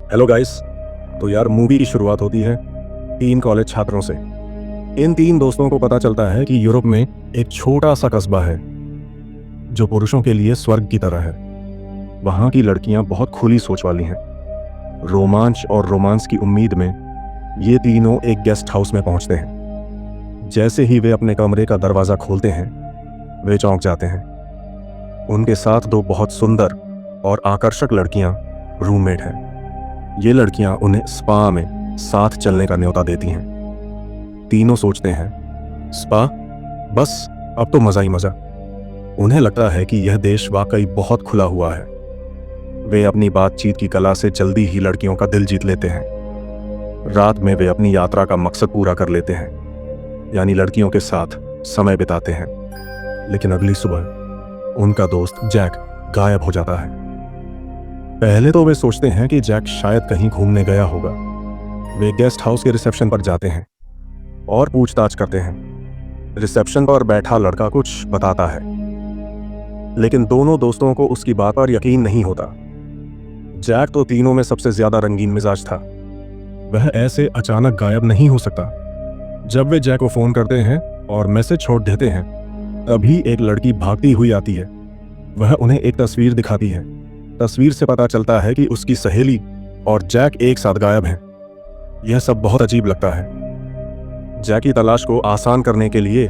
Hello guys. तो यार movie की शुरुआत होती है 3 कॉलेज छात्रों से। इन 3 दोस्तों को पता चलता है कि यूरोप में एक छोटा सा कस्बा है जो पुरुषों के लिए स्वर्ग की तरह है। वहाँ की लड़कियाँ बहुत खुली सोच वाली हैं। रोमांच और रोमांस की उम्मीद में ये तीनों एक गेस्ट हाउस में पहुँचते हैं। जैसे ही वे अपने कमरे का दरवाज़ा खोलते हैं वे चौंक जाते हैं। उनके साथ 2 बहुत सुंदर और आकर्षक लड़कियाँ रूममेट हैं। ये लड़कियां उन्हें स्पा में साथ चलने का न्योता देती हैं। तीनों सोचते हैं स्पा, बस अब तो मज़ा ही मज़ा। उन्हें लगता है कि यह देश वाकई बहुत खुला हुआ है। वे अपनी बातचीत की कला से जल्दी ही लड़कियों का दिल जीत लेते हैं। रात में वे अपनी यात्रा का मकसद पूरा कर लेते हैं, यानी लड़कियों के साथ समय बिताते हैं। लेकिन अगली सुबह उनका दोस्त जैक गायब हो जाता है। पहले तो वे सोचते हैं कि जैक शायद कहीं घूमने गया होगा। वे गेस्ट हाउस के रिसेप्शन पर जाते हैं और पूछताछ करते हैं। रिसेप्शन पर बैठा लड़का कुछ बताता है, लेकिन दोनों दोस्तों को उसकी बात पर यकीन नहीं होता। जैक तो तीनों में सबसे ज्यादा रंगीन मिजाज था। वह ऐसे अचानक गायब नहीं हो सकता। जब वे जैक को फोन करते हैं और मैसेज छोड़ देते हैं, तभी एक लड़की भागती हुई आती है। वह उन्हें एक तस्वीर दिखाती है। तस्वीर से पता चलता है कि उसकी सहेली और जैक एक साथ गायब हैं। यह सब बहुत अजीब लगता है। जैक की तलाश को आसान करने के लिए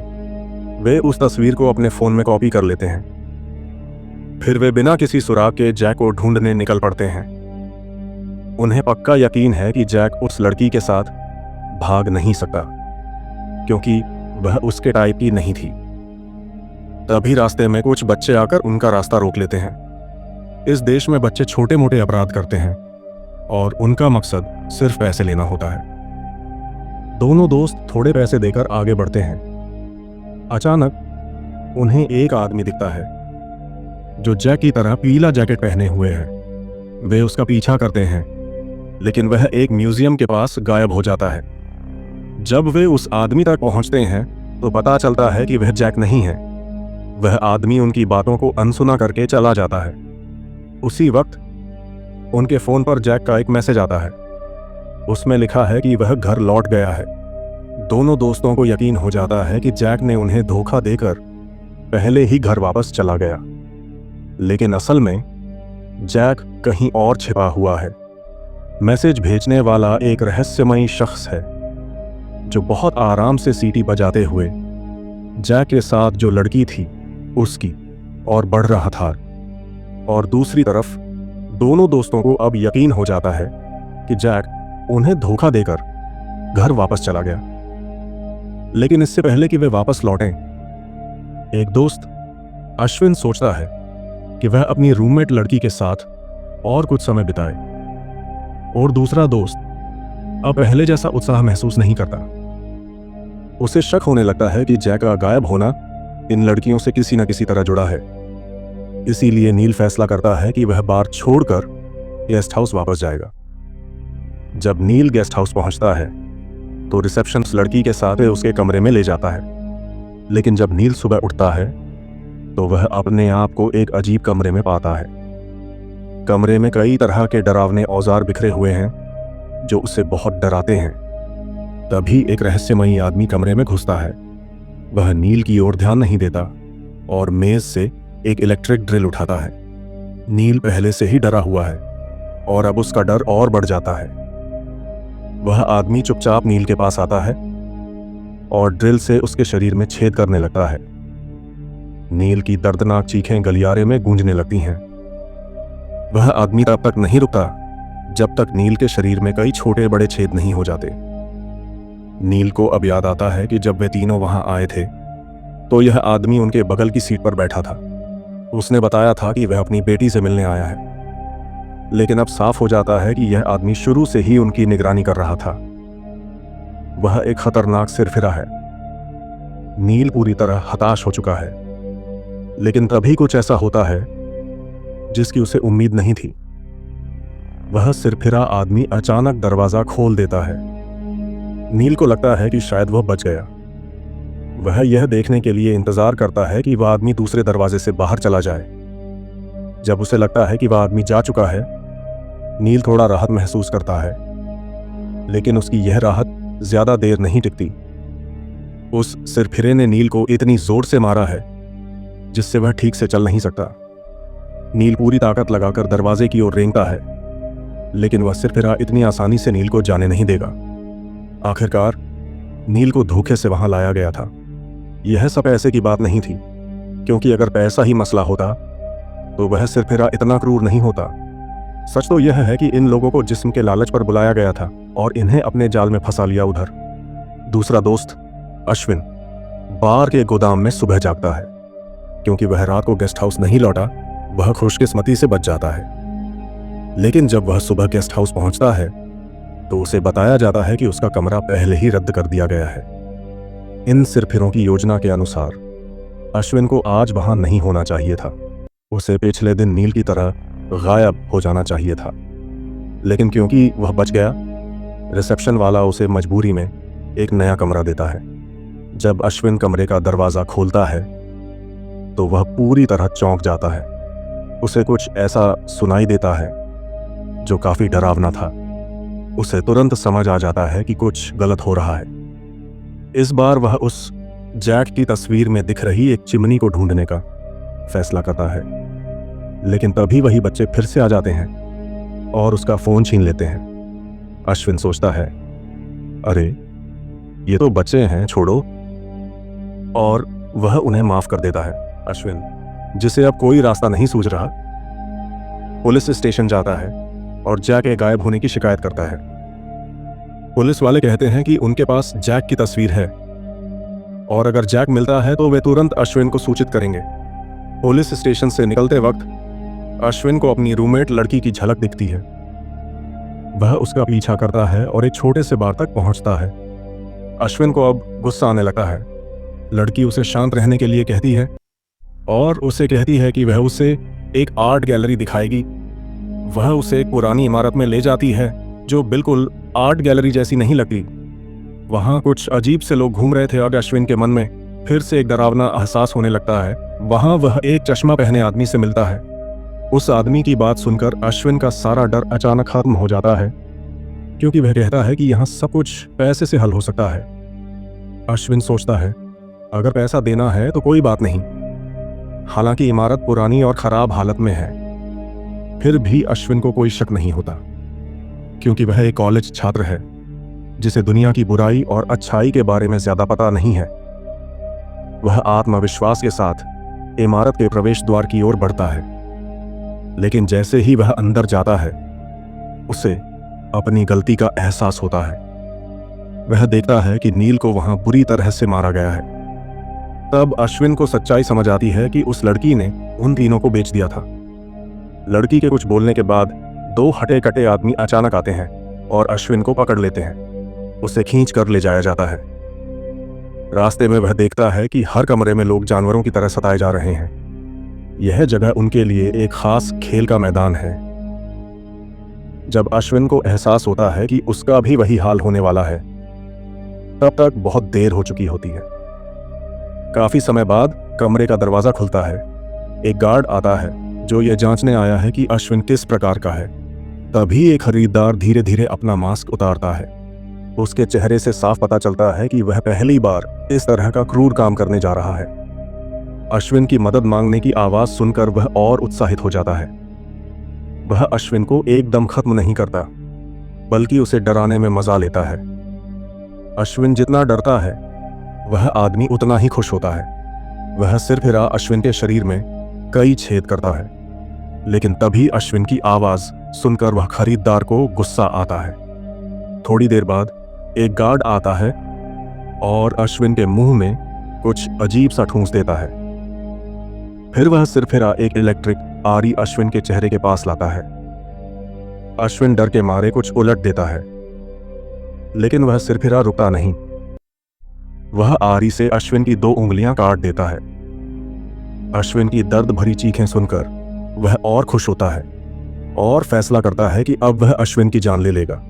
वे उस तस्वीर को अपने फोन में कॉपी कर लेते हैं। फिर वे बिना किसी सुराग के जैक को ढूंढने निकल पड़ते हैं। उन्हें पक्का यकीन है कि जैक उस लड़की के साथ भाग नहीं सकता, क्योंकि वह उसके टाइप की नहीं थी। तभी रास्ते में कुछ बच्चे आकर उनका रास्ता रोक लेते हैं। इस देश में बच्चे छोटे मोटे अपराध करते हैं और उनका मकसद सिर्फ पैसे लेना होता है। दोनों दोस्त थोड़े पैसे देकर आगे बढ़ते हैं। अचानक उन्हें एक आदमी दिखता है जो जैक की तरह पीला जैकेट पहने हुए है। वे उसका पीछा करते हैं, लेकिन वह एक म्यूजियम के पास गायब हो जाता है। जब वे उस आदमी तक पहुंचते हैं तो पता चलता है कि वह जैक नहीं है। वह आदमी उनकी बातों को अनसुना करके चला जाता है। उसी वक्त उनके फोन पर जैक का एक मैसेज आता है। उसमें लिखा है कि वह घर लौट गया है। दोनों दोस्तों को यकीन हो जाता है कि जैक ने उन्हें धोखा देकर पहले ही घर वापस चला गया। लेकिन असल में जैक कहीं और छिपा हुआ है। मैसेज भेजने वाला एक रहस्यमयी शख्स है जो बहुत आराम से सीटी बजाते हुए जैक के साथ जो लड़की थी उसकी और बढ़ रहा था। और दूसरी तरफ दोनों दोस्तों को अब यकीन हो जाता है कि जैक उन्हें धोखा देकर घर वापस चला गया। लेकिन इससे पहले कि वे वापस लौटें, एक दोस्त अश्विन सोचता है कि वह अपनी रूममेट लड़की के साथ और कुछ समय बिताए। और दूसरा दोस्त अब पहले जैसा उत्साह महसूस नहीं करता। उसे शक होने लगता है कि जैक का गायब होना इन लड़कियों से किसी न किसी तरह जुड़ा है। इसीलिए नील फैसला करता है कि वह बार छोड़कर गेस्ट हाउस वापस जाएगा। जब नील गेस्ट हाउस पहुंचता है तो रिसेप्शनिस्ट लड़की के साथ उसके कमरे में ले जाता है। लेकिन जब नील सुबह उठता है तो वह अपने आप को एक अजीब कमरे में पाता है। कमरे में कई तरह के डरावने औजार बिखरे हुए हैं जो उसे बहुत डराते हैं। तभी एक रहस्यमयी आदमी कमरे में घुसता है। वह नील की ओर ध्यान नहीं देता और मेज से एक इलेक्ट्रिक ड्रिल उठाता है। नील पहले से ही डरा हुआ है और अब उसका डर और बढ़ जाता है। वह आदमी चुपचाप नील के पास आता है और ड्रिल से उसके शरीर में छेद करने लगता है। नील की दर्दनाक चीखें गलियारे में गूंजने लगती हैं। वह आदमी तब तक नहीं रुकता जब तक नील के शरीर में कई छोटे बड़े छेद नहीं हो जाते। नील को अब याद आता है कि जब वे तीनों वहां आए थे तो यह आदमी उनके बगल की सीट पर बैठा था। उसने बताया था कि वह अपनी बेटी से मिलने आया है। लेकिन अब साफ हो जाता है कि यह आदमी शुरू से ही उनकी निगरानी कर रहा था। वह एक खतरनाक सिरफिरा है। नील पूरी तरह हताश हो चुका है, लेकिन तभी कुछ ऐसा होता है जिसकी उसे उम्मीद नहीं थी। वह सिरफिरा आदमी अचानक दरवाजा खोल देता है। नील को लगता है कि शायद वह बच गया। वह यह देखने के लिए इंतजार करता है कि वह आदमी दूसरे दरवाजे से बाहर चला जाए। जब उसे लगता है कि वह आदमी जा चुका है नील थोड़ा राहत महसूस करता है, लेकिन उसकी यह राहत ज्यादा देर नहीं टिकती। उस सिरफिरे ने नील को इतनी जोर से मारा है जिससे वह ठीक से चल नहीं सकता। नील पूरी ताकत लगाकर दरवाजे की ओर रेंगता है, लेकिन वह सिरफिरा इतनी आसानी से नील को जाने नहीं देगा। आखिरकार नील को धोखे से वहां लाया गया था। यह सब पैसे की बात नहीं थी, क्योंकि अगर पैसा ही मसला होता तो वह सिरफिरा इतना क्रूर नहीं होता। सच तो यह है कि इन लोगों को जिस्म के लालच पर बुलाया गया था और इन्हें अपने जाल में फंसा लिया। उधर दूसरा दोस्त अश्विन बार के गोदाम में सुबह जागता है। क्योंकि वह रात को गेस्ट हाउस नहीं लौटा, वह खुशकिस्मती से बच जाता है। लेकिन जब वह सुबह गेस्ट हाउस पहुंचता है तो उसे बताया जाता है कि उसका कमरा पहले ही रद्द कर दिया गया है। इन सिरफिरों की योजना के अनुसार अश्विन को आज वहां नहीं होना चाहिए था। उसे पिछले दिन नील की तरह गायब हो जाना चाहिए था, लेकिन क्योंकि वह बच गया, रिसेप्शन वाला उसे मजबूरी में एक नया कमरा देता है। जब अश्विन कमरे का दरवाजा खोलता है तो वह पूरी तरह चौंक जाता है। उसे कुछ ऐसा सुनाई देता है जो काफी डरावना था। उसे तुरंत समझ आ जाता है कि कुछ गलत हो रहा है। इस बार वह उस जैक की तस्वीर में दिख रही एक चिमनी को ढूंढने का फैसला करता है, लेकिन तभी वही बच्चे फिर से आ जाते हैं और उसका फोन छीन लेते हैं। अश्विन सोचता है, अरे ये तो बच्चे हैं, छोड़ो, और वह उन्हें माफ कर देता है। अश्विन, जिसे अब कोई रास्ता नहीं सूझ रहा, पुलिस स्टेशन जाता है और जैक के गायब होने की शिकायत करता है। पुलिस वाले कहते हैं कि उनके पास जैक की तस्वीर है और अगर जैक मिलता है तो वे तुरंत अश्विन को सूचित करेंगे। पुलिस स्टेशन से निकलते वक्त अश्विन को अपनी रूममेट लड़की की झलक दिखती है। वह उसका पीछा करता है और एक छोटे से बार तक पहुंचता है। अश्विन को अब गुस्सा आने लगा है। लड़की उसे शांत रहने के लिए कहती है और उसे कहती है कि वह उसे एक आर्ट गैलरी दिखाएगी। वह उसे एक पुरानी इमारत में ले जाती है जो बिल्कुल आर्ट गैलरी जैसी नहीं लगती। वहां कुछ अजीब से लोग घूम रहे थे और अश्विन के मन में फिर से एक डरावना एहसास होने लगता है। वहां वह एक चश्मा पहने आदमी से मिलता है। उस आदमी की बात सुनकर अश्विन का सारा डर अचानक खत्म हो जाता है, क्योंकि वह कहता है कि यहाँ सब कुछ पैसे से हल हो सकता है। अश्विन सोचता है, अगर पैसा देना है तो कोई बात नहीं। हालांकि इमारत पुरानी और खराब हालत में है, फिर भी अश्विन को कोई शक नहीं होता, क्योंकि वह एक कॉलेज छात्र है जिसे दुनिया की बुराई और अच्छाई के बारे में ज्यादा पता नहीं है। वह आत्मविश्वास के साथ इमारत के प्रवेश द्वार की ओर बढ़ता है, लेकिन जैसे ही वह अंदर जाता है उसे अपनी गलती का एहसास होता है। वह देखता है कि नील को वहां बुरी तरह से मारा गया है। तब अश्विन को सच्चाई समझ आती है कि उस लड़की ने उन तीनों को बेच दिया था। लड़की के कुछ बोलने के बाद दो हटे कटे आदमी अचानक आते हैं और अश्विन को पकड़ लेते हैं। उसे खींच कर ले जाया जाता है। रास्ते में वह देखता है कि हर कमरे में लोग जानवरों की तरह सताए जा रहे हैं। यह जगह उनके लिए एक खास खेल का मैदान है। जब अश्विन को एहसास होता है कि उसका भी वही हाल होने वाला है, तब तक बहुत देर हो चुकी होती है। काफी समय बाद कमरे का दरवाजा खुलता है। एक गार्ड आता है जो यह जांचने आया है कि अश्विन किस प्रकार का है। तभी एक खरीदार धीरे धीरे अपना मास्क उतारता है। उसके चेहरे से साफ पता चलता है कि वह पहली बार इस तरह का क्रूर काम करने जा रहा है। अश्विन की मदद मांगने की आवाज सुनकर वह और उत्साहित हो जाता है। वह अश्विन को एकदम खत्म नहीं करता, बल्कि उसे डराने में मजा लेता है। अश्विन जितना डरता है, वह आदमी उतना ही खुश होता है। वह सिरफिरा अश्विन के शरीर में कई छेद करता है, लेकिन तभी अश्विन की आवाज सुनकर वह खरीदार को गुस्सा आता है। थोड़ी देर बाद एक गार्ड आता है और अश्विन के मुंह में कुछ अजीब सा ठूंस देता है। फिर वह सिरफिरा एक इलेक्ट्रिक आरी अश्विन के चेहरे के पास लाता है। अश्विन डर के मारे कुछ उलट देता है, लेकिन वह सिरफिरा रुकता नहीं। वह आरी से अश्विन की 2 उंगलियां काट देता है। अश्विन की दर्द भरी चीखें सुनकर वह और खुश होता है और फैसला करता है कि अब वह अश्विन की जान ले लेगा।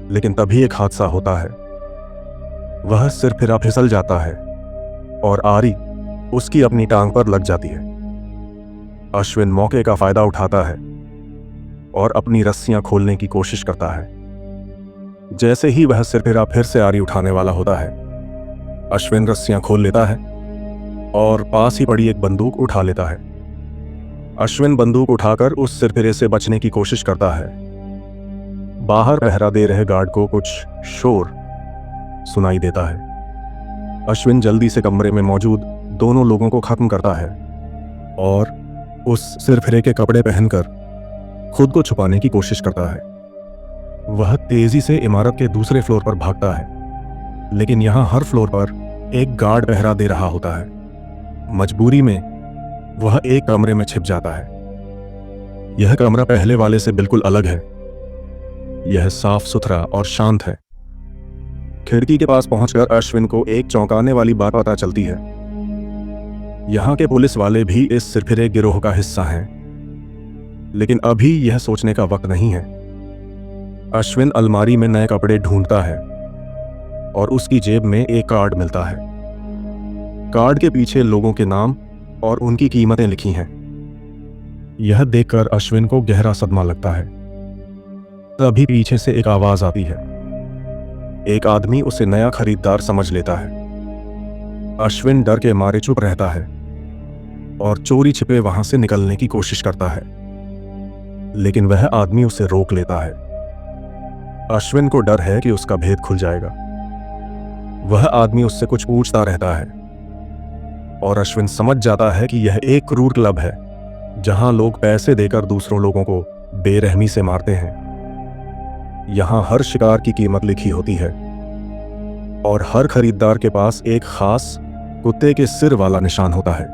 लेकिन तभी एक हादसा होता है। वह सिरफिरा फिसल जाता है और आरी उसकी अपनी टांग पर लग जाती है। अश्विन मौके का फायदा उठाता है और अपनी रस्सियां खोलने की कोशिश करता है। जैसे ही वह सिरफिरा फिर से आरी उठाने वाला होता है, अश्विन रस्सियां खोल लेता है और पास ही पड़ी एक बंदूक उठा लेता है। अश्विन बंदूक उठाकर उस सिरफिरे से बचने की कोशिश करता है। बाहर पहरा दे रहे गार्ड को कुछ शोर सुनाई देता है। अश्विन जल्दी से कमरे में मौजूद दोनों लोगों को खत्म करता है और उस सिरफिरे के कपड़े पहनकर खुद को छुपाने की कोशिश करता है। वह तेजी से इमारत के दूसरे फ्लोर पर भागता है, लेकिन यहां हर फ्लोर पर एक गार्ड पहरा दे रहा होता है। मजबूरी में वह एक कमरे में छिप जाता है। यह कमरा पहले वाले से बिल्कुल अलग है। यह साफ सुथरा और शांत है। खिड़की के पास पहुंचकर अश्विन को एक चौंकाने वाली बात पता चलती है। यहां के पुलिस वाले भी इस सिरफिरे गिरोह का हिस्सा हैं, लेकिन अभी यह सोचने का वक्त नहीं है। अश्विन अलमारी में नए कपड़े ढूंढता है और उसकी जेब में एक कार्ड मिलता है। कार्ड के पीछे लोगों के नाम और उनकी कीमतें लिखी हैं। यह देखकर अश्विन को गहरा सदमा लगता है। तभी पीछे से एक आवाज आती है। एक आदमी उसे नया खरीदार समझ लेता है। अश्विन डर के मारे चुप रहता है और चोरी छिपे वहां से निकलने की कोशिश करता है, लेकिन वह आदमी उसे रोक लेता है। अश्विन को डर है कि उसका भेद खुल जाएगा। वह आदमी उससे कुछ पूछता रहता है और अश्विन समझ जाता है कि यह एक क्रूर क्लब है जहां लोग पैसे देकर दूसरों लोगों को बेरहमी से मारते हैं। यहां हर शिकार की कीमत लिखी होती है और हर खरीदार के पास एक खास कुत्ते के सिर वाला निशान होता है।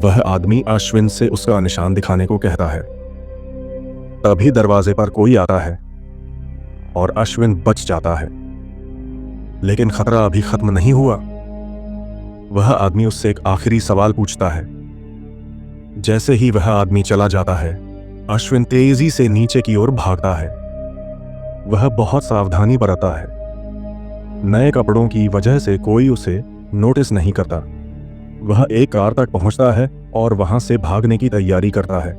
वह आदमी अश्विन से उसका निशान दिखाने को कहता है। तभी दरवाजे पर कोई आता है और अश्विन बच जाता है, लेकिन खतरा अभी खत्म नहीं हुआ। वह आदमी उससे एक आखिरी सवाल पूछता है। जैसे ही वह आदमी चला जाता है, अश्विन तेजी से नीचे की ओर भागता है। वह बहुत सावधानी बरतता है। नए कपड़ों की वजह से कोई उसे नोटिस नहीं करता। वह एक कार तक पहुंचता है और वहां से भागने की तैयारी करता है।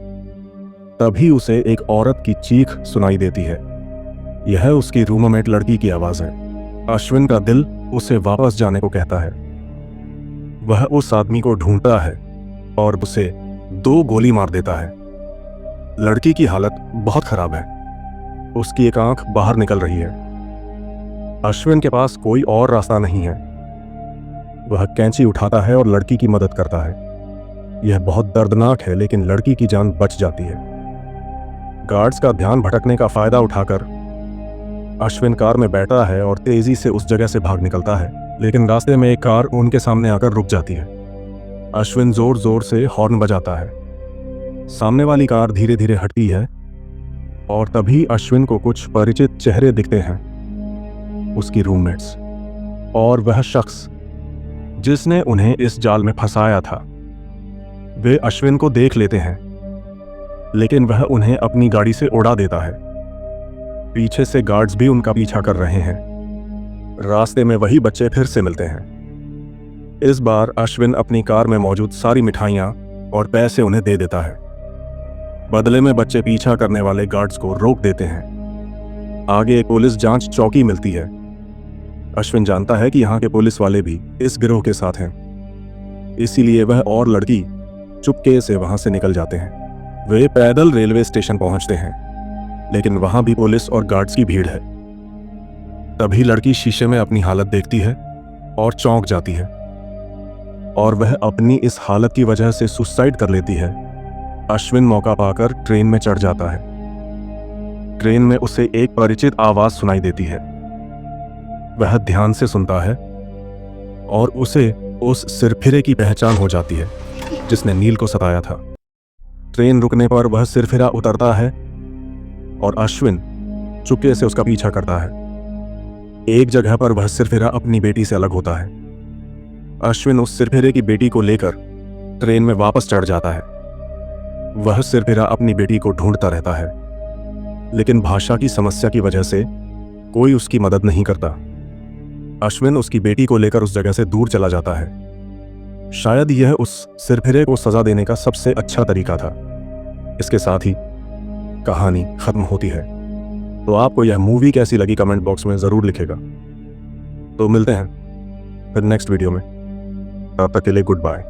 तभी उसे एक औरत की चीख सुनाई देती है। यह उसकी रूममेट लड़की की आवाज है। अश्विन का दिल उसे वापस जाने को कहता है। वह उस आदमी को ढूंढता है और उसे 2 गोली मार देता है। लड़की की हालत बहुत खराब है। उसकी एक आंख बाहर निकल रही है। अश्विन के पास कोई और रास्ता नहीं है। वह कैंची उठाता है और लड़की की मदद करता है। यह बहुत दर्दनाक है, लेकिन लड़की की जान बच जाती है। गार्ड्स का ध्यान भटकने का फायदा उठाकर अश्विन कार में बैठता है और तेजी से उस जगह से भाग निकलता है, लेकिन रास्ते में एक कार उनके सामने आकर रुक जाती है। अश्विन जोर जोर से हॉर्न बजाता है। सामने वाली कार धीरे धीरे हटती है और तभी अश्विन को कुछ परिचित चेहरे दिखते हैं। उसकी रूममेट्स और वह शख्स जिसने उन्हें इस जाल में फंसाया था। वे अश्विन को देख लेते हैं, लेकिन वह उन्हें अपनी गाड़ी से उड़ा देता है। पीछे से गार्ड्स भी उनका पीछा कर रहे हैं। रास्ते में वही बच्चे फिर से मिलते हैं। इस बार अश्विन अपनी कार में मौजूद सारी मिठाइयां और पैसे उन्हें दे देता है। बदले में बच्चे पीछा करने वाले गार्ड्स को रोक देते हैं। आगे एक पुलिस जांच चौकी मिलती है। अश्विन जानता है कि यहाँ के पुलिस वाले भी इस गिरोह के साथ हैं, इसीलिए वह और लड़की चुपके से वहां से निकल जाते हैं। वे पैदल रेलवे स्टेशन पहुंचते हैं, लेकिन वहां भी पुलिस और गार्ड्स की भीड़ है। तभी लड़की शीशे में अपनी हालत देखती है और चौंक जाती है, और वह अपनी इस हालत की वजह से सुसाइड कर लेती है। अश्विन मौका पाकर ट्रेन में चढ़ जाता है। ट्रेन में उसे एक परिचित आवाज सुनाई देती है। वह ध्यान से सुनता है और उसे उस सिरफिरे की पहचान हो जाती है जिसने नील को सताया था। ट्रेन रुकने पर वह सिरफिरा उतरता है और अश्विन चुपके से उसका पीछा करता है। एक जगह पर वह सिरफिरा अपनी बेटी से अलग होता है। अश्विन उस सिरफिरे की बेटी को लेकर ट्रेन में वापस चढ़ जाता है। वह सिरफिरा अपनी बेटी को ढूंढता रहता है, लेकिन भाषा की समस्या की वजह से कोई उसकी मदद नहीं करता। अश्विन उसकी बेटी को लेकर उस जगह से दूर चला जाता है। शायद यह उस सिरफिरे को सजा देने का सबसे अच्छा तरीका था। इसके साथ ही कहानी खत्म होती है। तो आपको यह मूवी कैसी लगी कमेंट बॉक्स में ज़रूर लिखेगा। तो मिलते हैं फिर नेक्स्ट वीडियो में, तब तक के लिए गुड बाय।